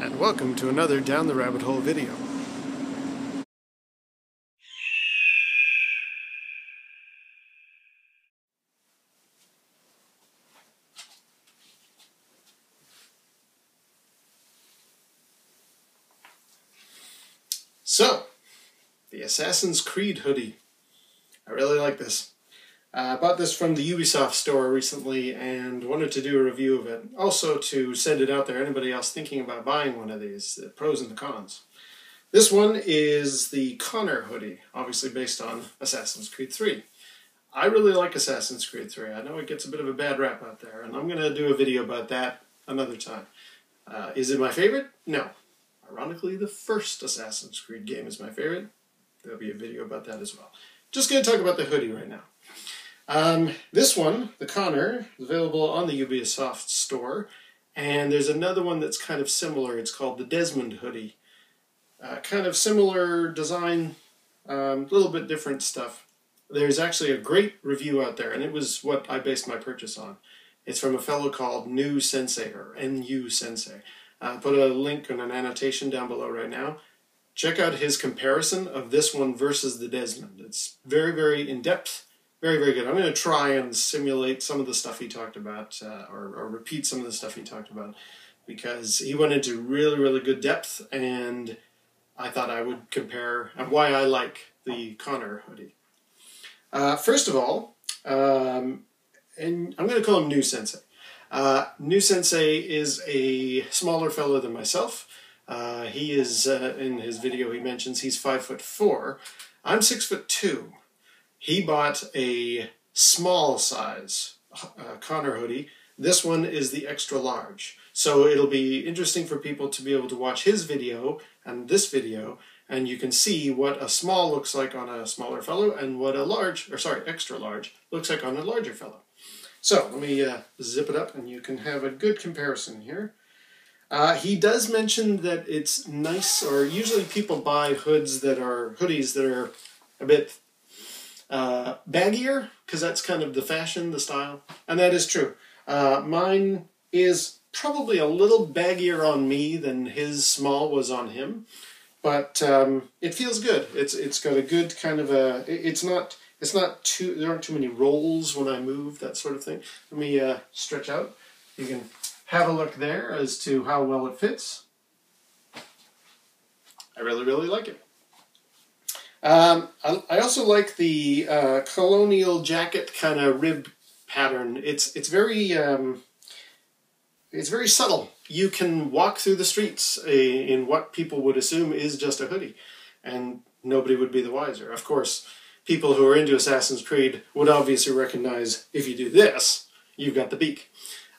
and welcome to another Down the Rabbit Hole video. So, the Assassin's Creed hoodie. I really like this. I bought this from the Ubisoft store recently and wanted to do a review of it. Also to send it out there, anybody else thinking about buying one of these, the pros and the cons. This one is the Connor hoodie, obviously based on Assassin's Creed 3. I really like Assassin's Creed 3. I know it gets a bit of a bad rap out there, and I'm going to do a video about that another time. Is it my favorite? No. Ironically, the first Assassin's Creed game is my favorite. There'll be a video about that as well. Just going to talk about the hoodie right now. This one, the Connor, is available on the Ubisoft store, and there's another one that's kind of similar. It's called the Desmond Hoodie. Kind of similar design, a little bit different stuff. There's actually a great review out there, and it was what I based my purchase on. It's from a fellow called New Sensei, or NU Sensei. Put a link and an annotation down below right now. Check out his comparison of this one versus the Desmond. It's very, very in-depth. Very, very good. I'm going to try and simulate some of the stuff he talked about, or repeat some of the stuff he talked about, because he went into really, really good depth, and I thought I would compare and why I like the Connor hoodie. First of all, and I'm going to call him New Sensei. New Sensei is a smaller fellow than myself. He is, in his video he mentions, he's 5'4". I'm 6'2". He bought a small size Connor hoodie. This one is the extra large. So it'll be interesting for people to be able to watch his video and this video, and you can see what a small looks like on a smaller fellow and what a large, or sorry, extra large, looks like on a larger fellow. So let me zip it up and you can have a good comparison here. He does mention that it's nice, or usually people buy hoodies that are a bit baggier, because that's kind of the fashion, the style, and that is true. Mine is probably a little baggier on me than his small was on him, but it feels good. It's got a good kind of a. It's not too. There aren't too many rolls when I move, that sort of thing. Let me stretch out. You can have a look there as to how well it fits. I really, really like it. I also like the colonial jacket kind of rib pattern. It's very subtle. You can walk through the streets in what people would assume is just a hoodie, and nobody would be the wiser. Of course, people who are into Assassin's Creed would obviously recognize, if you do this, you've got the beak.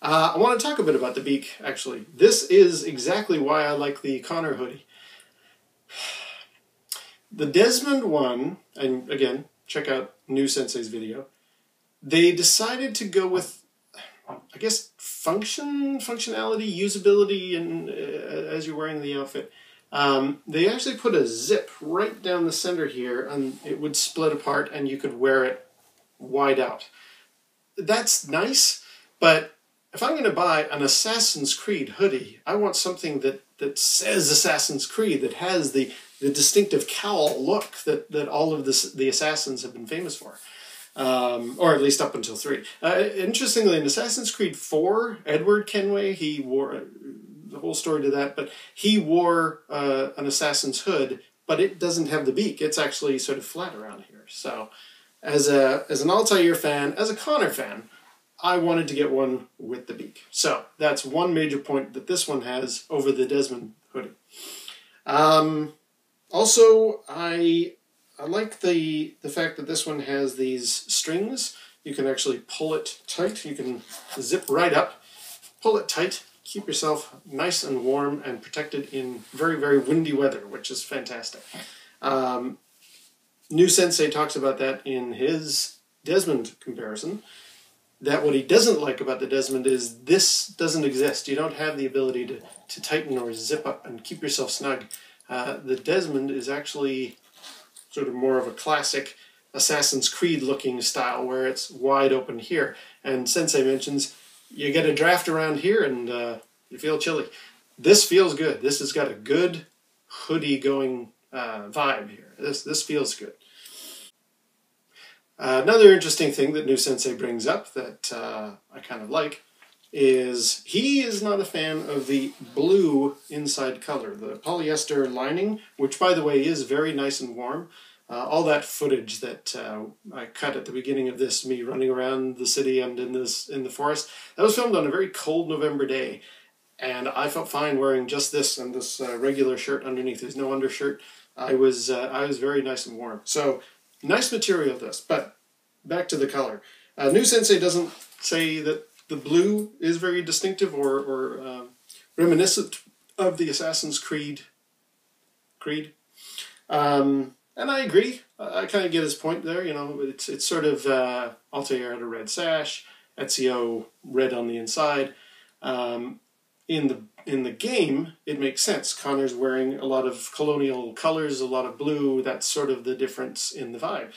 I want to talk a bit about the beak, actually. This is exactly why I like the Connor hoodie. The Desmond one, and again, check out New Sensei's video, they decided to go with, I guess, functionality, usability, and as you're wearing the outfit. They actually put a zip right down the center here, and it would split apart, and you could wear it wide out. That's nice, but if I'm going to buy an Assassin's Creed hoodie, I want something that says Assassin's Creed, that has the distinctive cowl look that all of the Assassins have been famous for. Or at least up until 3. Interestingly, in Assassin's Creed 4, Edward Kenway, he wore the whole story to that, but he wore an assassin's hood, but it doesn't have the beak. It's actually sort of flat around here. So, as an Altair fan, as a Connor fan, I wanted to get one with the beak. So that's one major point that this one has over the Desmond hoodie. Also, I like the fact that this one has these strings. You can actually pull it tight. You can zip right up, pull it tight, keep yourself nice and warm and protected in very, very windy weather, which is fantastic. New Sensei talks about that in his Desmond comparison. That what he doesn't like about the Desmond is this doesn't exist. You don't have the ability to tighten or zip up and keep yourself snug. The Desmond is actually sort of more of a classic Assassin's Creed looking style where it's wide open here. And Sensei mentions you get a draft around here and you feel chilly. this feels good. This has got a good hoodie going vibe here. This feels good. Another interesting thing that New Sensei brings up that I kind of like is he is not a fan of the blue inside color, the polyester lining, which by the way is very nice and warm. All that footage that I cut at the beginning of this, me running around the city and in the forest, that was filmed on a very cold November day, and I felt fine wearing just this and this regular shirt underneath. There's no undershirt. I was very nice and warm. So nice material this, but back to the color. New Sensei doesn't say that the blue is very distinctive or reminiscent of the Assassin's Creed. And I agree. I kind of get his point there. You know, it's sort of Altair had a red sash, Ezio red on the inside. In the game, it makes sense. Connor's wearing a lot of colonial colors, a lot of blue. That's sort of the difference in the vibe.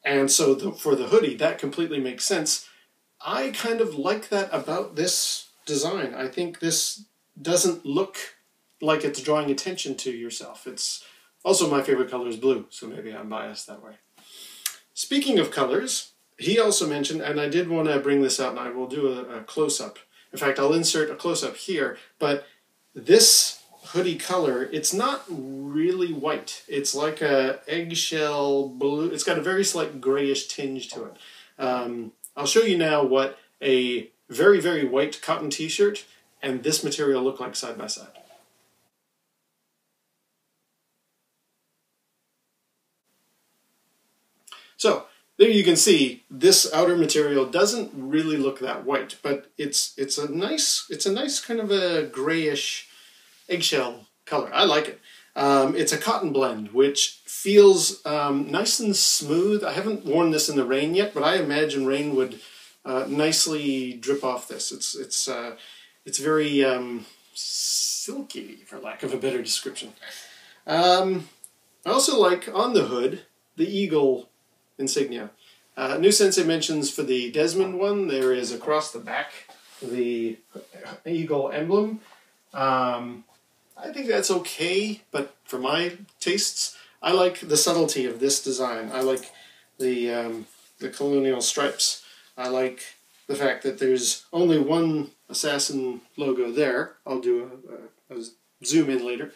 And so for the hoodie, that completely makes sense. I kind of like that about this design. I think this doesn't look like it's drawing attention to yourself. It's also my favorite color is blue, so maybe I'm biased that way. Speaking of colors, he also mentioned, and I did want to bring this out, and I will do a close-up. In fact, I'll insert a close-up here, but this hoodie color, it's not really white. It's like a eggshell blue. It's got a very slight grayish tinge to it. I'll show you now what a very, very white cotton t-shirt and this material look like side by side. So, there you can see this outer material doesn't really look that white, but it's a nice kind of a grayish eggshell color. I like it. It's a cotton blend, which feels nice and smooth. I haven't worn this in the rain yet, but I imagine rain would nicely drip off this. It's very silky, for lack of a better description. I also like on the hood the eagle insignia. New Sensei mentions for the Desmond one, there is across the back the eagle emblem. I think that's okay, but for my tastes, I like the subtlety of this design. I like the colonial stripes. I like the fact that there's only one assassin logo there. I'll do a zoom in later.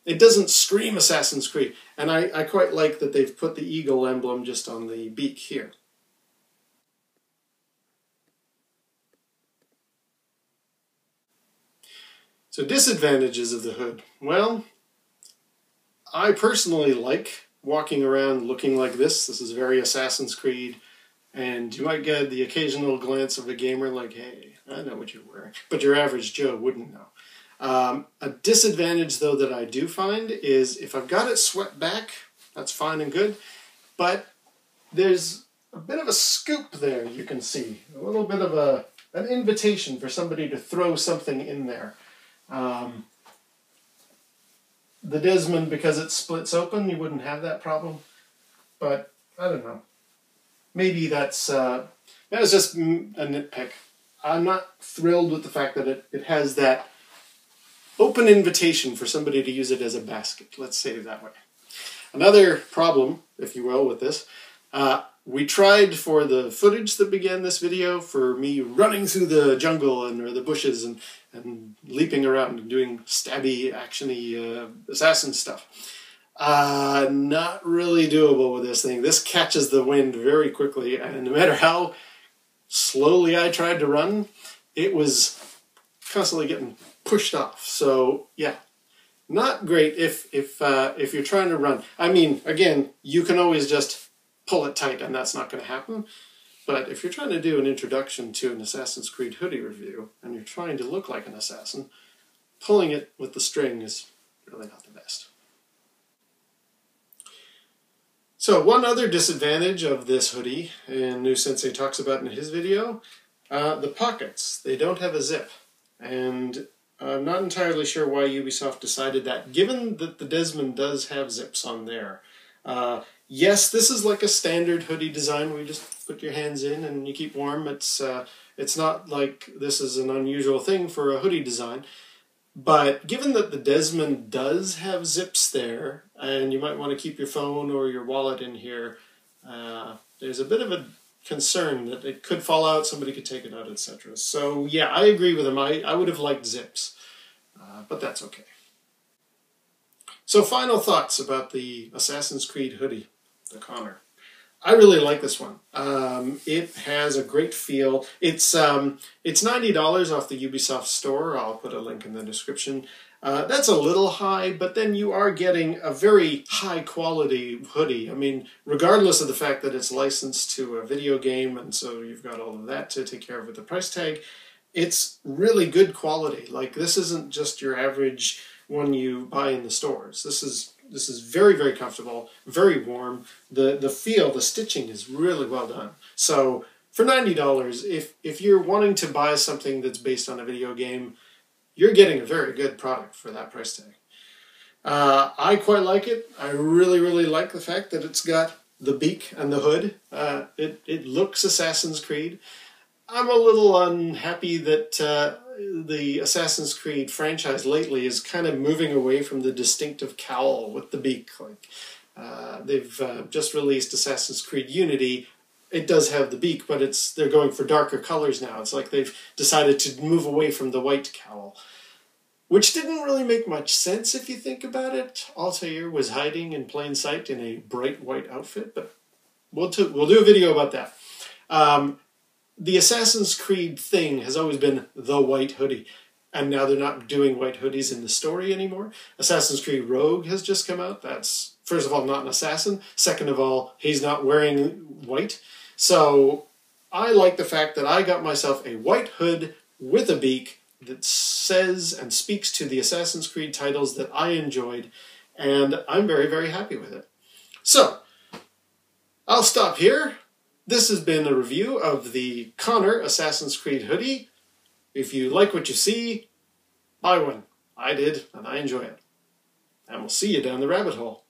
It doesn't scream Assassin's Creed, and I quite like that they've put the eagle emblem just on the beak here. So disadvantages of the hood. Well, I personally like walking around looking like this. This is very Assassin's Creed, and you might get the occasional glance of a gamer like, hey, I know what you're wearing, but your average Joe wouldn't know. A disadvantage, though, that I do find is if I've got it swept back, that's fine and good, but there's a bit of a scoop there, you can see. A little bit of an invitation for somebody to throw something in there. The Desmond, because it splits open, you wouldn't have that problem, but I don't know. Maybe that was just a nitpick. I'm not thrilled with the fact that it has that open invitation for somebody to use it as a basket. Let's say it that way. Another problem, if you will, with this, we tried for the footage that began this video for me running through the jungle or the bushes and leaping around and doing stabby, actiony assassin stuff. Not really doable with this thing. This catches the wind very quickly, and no matter how slowly I tried to run, it was constantly getting pushed off. So yeah, not great if you're trying to run. I mean, again, you can always just pull it tight, and that's not going to happen. But if you're trying to do an introduction to an Assassin's Creed hoodie review, and you're trying to look like an assassin, pulling it with the string is really not the best. So one other disadvantage of this hoodie, and New Sensei talks about in his video, the pockets. They don't have a zip. And I'm not entirely sure why Ubisoft decided that, given that the Desmond does have zips on there. Yes, this is like a standard hoodie design where you just put your hands in and you keep warm. It's It's not like this is an unusual thing for a hoodie design. But given that the Desmond does have zips there, and you might want to keep your phone or your wallet in here, there's a bit of a concern that it could fall out, somebody could take it out, etc. So yeah, I agree with him. I would have liked zips, but that's okay. So final thoughts about the Assassin's Creed hoodie, the Connor. I really like this one. It has a great feel. It's $90 off the Ubisoft store. I'll put a link in the description. That's a little high, but then you are getting a very high quality hoodie. I mean, regardless of the fact that it's licensed to a video game, and so you've got all of that to take care of with the price tag, it's really good quality. Like, this isn't just your average one you buy in the stores. This is very, very comfortable, very warm. The feel, the stitching is really well done. So for $90, if you're wanting to buy something that's based on a video game, you're getting a very good product for that price tag. I quite like it. I really, really like the fact that it's got the beak and the hood. It looks Assassin's Creed. I'm a little unhappy that the Assassin's Creed franchise lately is kind of moving away from the distinctive cowl with the beak. Like, they've just released Assassin's Creed Unity. It does have the beak, but they're going for darker colors now. It's like they've decided to move away from the white cowl, which didn't really make much sense if you think about it. Altair was hiding in plain sight in a bright white outfit, but we'll do a video about that. The Assassin's Creed thing has always been the white hoodie, and now they're not doing white hoodies in the story anymore. Assassin's Creed Rogue has just come out. That's, first of all, not an assassin. Second of all, he's not wearing white. So I like the fact that I got myself a white hood with a beak that says and speaks to the Assassin's Creed titles that I enjoyed, and I'm very, very happy with it. So, I'll stop here. This has been a review of the Connor Assassin's Creed hoodie. If you like what you see, buy one. I did, and I enjoy it. And we'll see you down the rabbit hole.